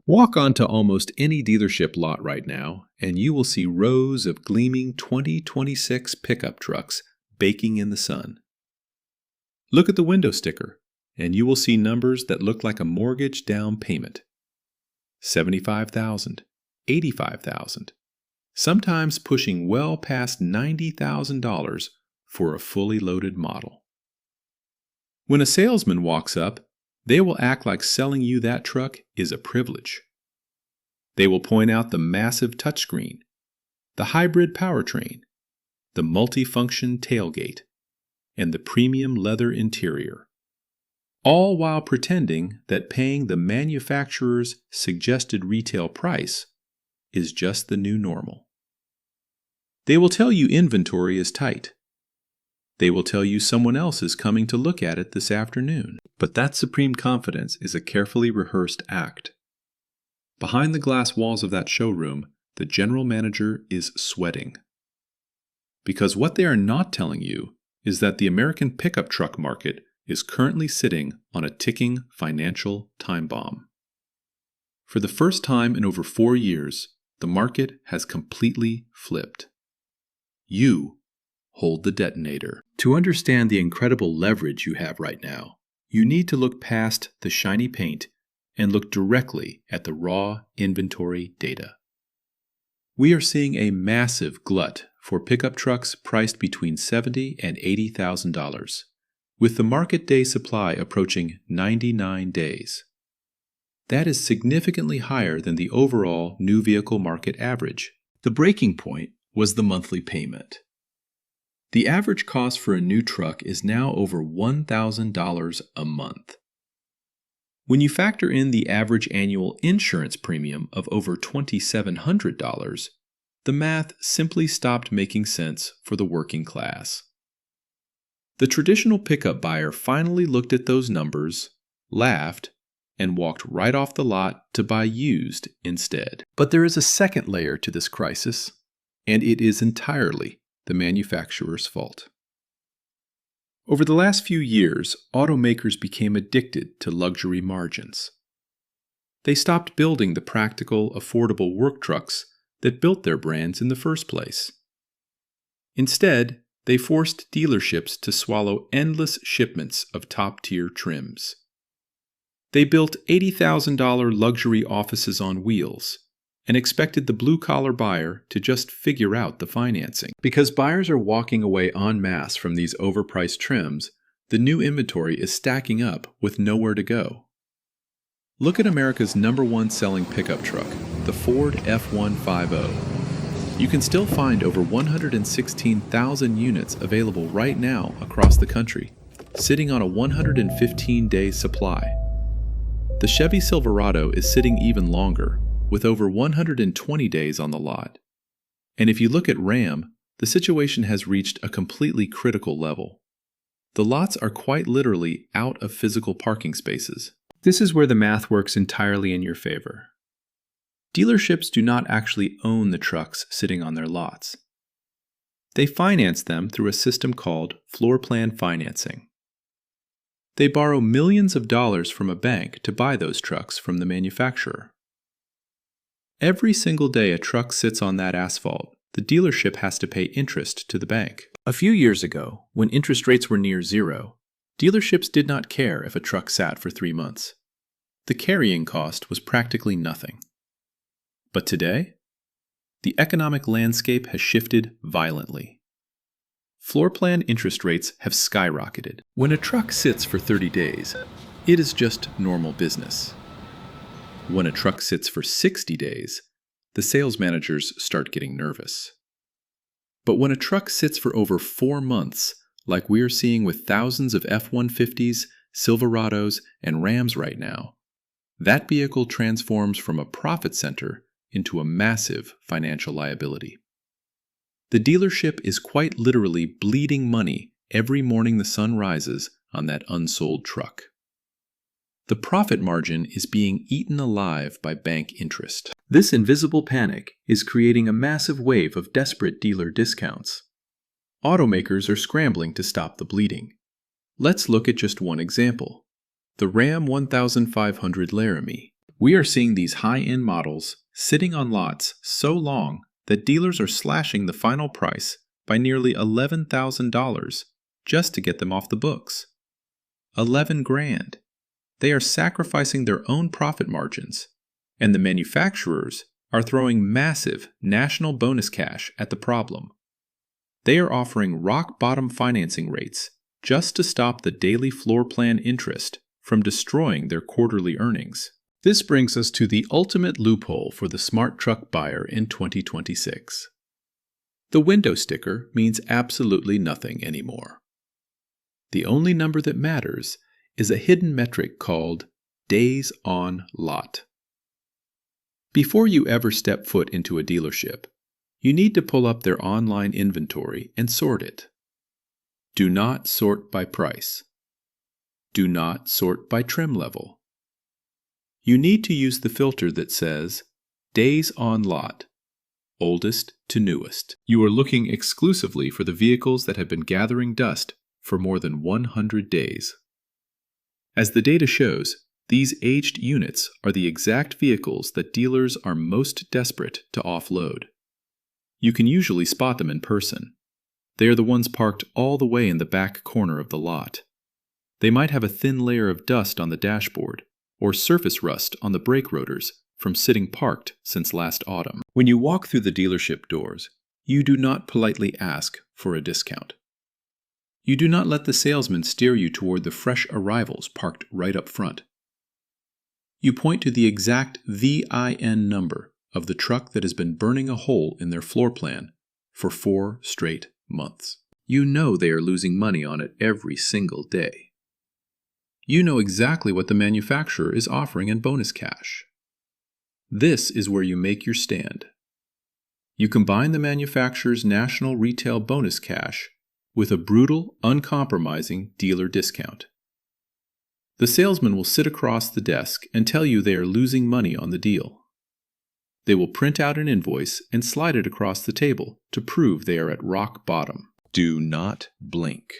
Walk onto almost any dealership lot right now, and you will see rows of gleaming 2026 pickup trucks baking in the sun. Look at the window sticker, and you will see numbers that look like a mortgage down payment. $75,000, $85,000, sometimes pushing well past $90,000 for a fully loaded model. When a salesman walks up, they will act like selling you that truck is a privilege. They will point out the massive touchscreen, the hybrid powertrain, the multifunction tailgate, and the premium leather interior, all while pretending that paying the manufacturer's suggested retail price is just the new normal. They will tell you inventory is tight. They will tell you someone else is coming to look at it this afternoon. But that supreme confidence is a carefully rehearsed act. Behind the glass walls of that showroom, the general manager is sweating. Because what they are not telling you is that the American pickup truck market is currently sitting on a ticking financial time bomb. For the first time in over 4 years, the market has completely flipped. You hold the detonator. To understand the incredible leverage you have right now, you need to look past the shiny paint and look directly at the raw inventory data. We are seeing a massive glut for pickup trucks priced between $70,000 and $80,000, with the market day supply approaching 99 days. That is significantly higher than the overall new vehicle market average. The breaking point was the monthly payment. The average cost for a new truck is now over $1,000 a month. When you factor in the average annual insurance premium of over $2,700, the math simply stopped making sense for the working class. The traditional pickup buyer finally looked at those numbers, laughed, and walked right off the lot to buy used instead. But there is a second layer to this crisis, and it is entirely the manufacturer's fault. Over the last few years, automakers became addicted to luxury margins. They stopped building the practical, affordable work trucks that built their brands in the first place. Instead, they forced dealerships to swallow endless shipments of top-tier trims. They built $80,000 luxury offices on wheels and expected the blue-collar buyer to just figure out the financing. Because buyers are walking away en masse from these overpriced trims, the new inventory is stacking up with nowhere to go. Look at America's #1 selling pickup truck, the Ford F-150. You can still find over 116,000 units available right now across the country, sitting on a 115-day supply. The Chevy Silverado is sitting even longer, with over 120 days on the lot. And if you look at Ram, the situation has reached a completely critical level. The lots are quite literally out of physical parking spaces. This is where the math works entirely in your favor. Dealerships do not actually own the trucks sitting on their lots. They finance them through a system called floor plan financing. They borrow millions of dollars from a bank to buy those trucks from the manufacturer. Every single day a truck sits on that asphalt, the dealership has to pay interest to the bank. A few years ago, when interest rates were near zero, dealerships did not care if a truck sat for 3 months. The carrying cost was practically nothing. But today, the economic landscape has shifted violently. Floor plan interest rates have skyrocketed. When a truck sits for 30 days, it is just normal business. When a truck sits for 60 days, the sales managers start getting nervous. But when a truck sits for over 4 months, like we are seeing with thousands of F-150s, Silverados, and Rams right now, that vehicle transforms from a profit center into a massive financial liability. The dealership is quite literally bleeding money every morning the sun rises on that unsold truck. The profit margin is being eaten alive by bank interest. This invisible panic is creating a massive wave of desperate dealer discounts. Automakers are scrambling to stop the bleeding. Let's look at just one example: the Ram 1500 Laramie. We are seeing these high-end models sitting on lots so long that dealers are slashing the final price by nearly $11,000 just to get them off the books. 11 grand. They are sacrificing their own profit margins, and the manufacturers are throwing massive national bonus cash at the problem. They are offering rock-bottom financing rates just to stop the daily floor plan interest from destroying their quarterly earnings. This brings us to the ultimate loophole for the smart truck buyer in 2026. The window sticker means absolutely nothing anymore. The only number that matters is a hidden metric called days on lot. Before you ever step foot into a dealership, you need to pull up their online inventory and sort it. Do not sort by price. Do not sort by trim level. You need to use the filter that says days on lot, oldest to newest. You are looking exclusively for the vehicles that have been gathering dust for more than 100 days. As the data shows, these aged units are the exact vehicles that dealers are most desperate to offload. You can usually spot them in person. They are the ones parked all the way in the back corner of the lot. They might have a thin layer of dust on the dashboard, or surface rust on the brake rotors from sitting parked since last autumn. When you walk through the dealership doors, you do not politely ask for a discount. You do not let the salesman steer you toward the fresh arrivals parked right up front. You point to the exact VIN number of the truck that has been burning a hole in their floor plan for 4 straight months. You know they are losing money on it every single day. You know exactly what the manufacturer is offering in bonus cash. This is where you make your stand. You combine the manufacturer's national retail bonus cash with a brutal, uncompromising dealer discount. The salesman will sit across the desk and tell you they are losing money on the deal. They will print out an invoice and slide it across the table to prove they are at rock bottom. Do not blink.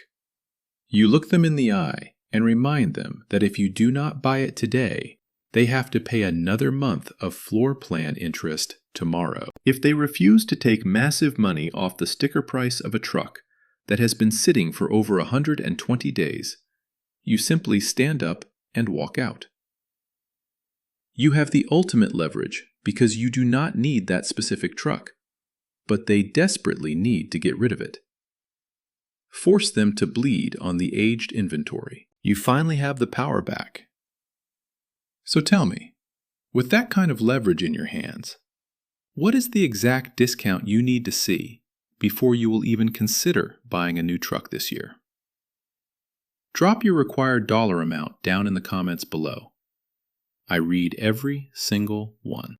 You look them in the eye and remind them that if you do not buy it today, they have to pay another month of floor plan interest tomorrow. If they refuse to take massive money off the sticker price of a truck that has been sitting for over 120 days, you simply stand up and walk out. You have the ultimate leverage because you do not need that specific truck, but they desperately need to get rid of it. Force them to bleed on the aged inventory. You finally have the power back. So tell me, with that kind of leverage in your hands, what is the exact discount you need to see before you will even consider buying a new truck this year? Drop your required dollar amount down in the comments below. I read every single one.